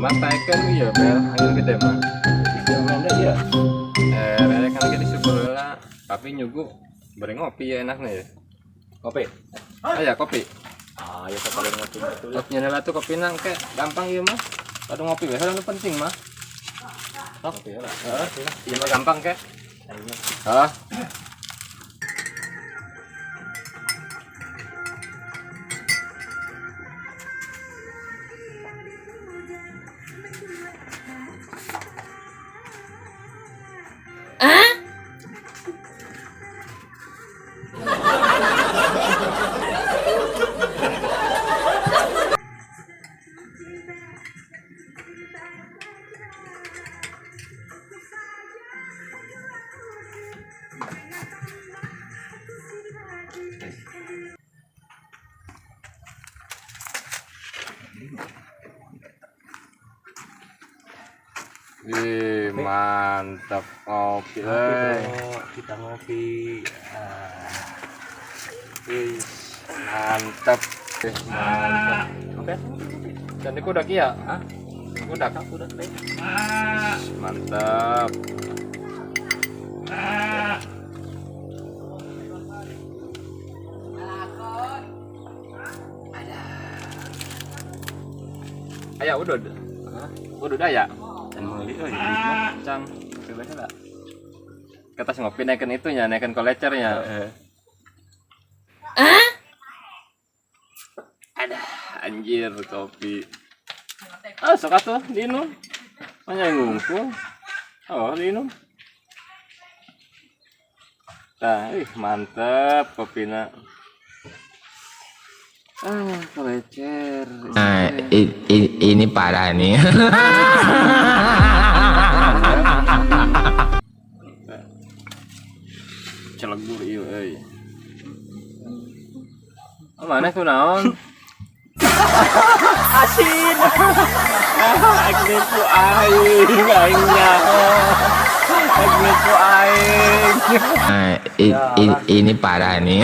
mata ikan iya bel angin gede mah Mana ya? rere kan lagi di sebelah tapi nyuguh beri ngopi ya enaknya ya Kopi. ah ya kopi Ah, ya sekali ngopi betul. kopinya nela tuh kopi nang kayak gampang ya mah kadang ngopi biasa itu penting mah Kopi lah. iya mah gampang kayak Ayo. ah Wih, mantap kopi, Kita ngopi. Wih, mantap, mantap. Oke. Dan ini udah kia, Hah? udah kak, udah deh. Mantap. Ayah udah, udah ya. Dan meli euy. Cang, bebas lah. Kita ngopi naikin itunya, naikin kolecernya. Ada anjir kopi. Ah, sok atuh diinum. Mana yang ngungkul? Oh, diinum. Nah, mantep kopinya. Ah, kolecer. Nah, ini parah nih. Celegur ieu euy. Oh, mana tuh naon? Asin. Agne ku aing, aing nyaho. Agne ku aing. Nah, ini parah nih.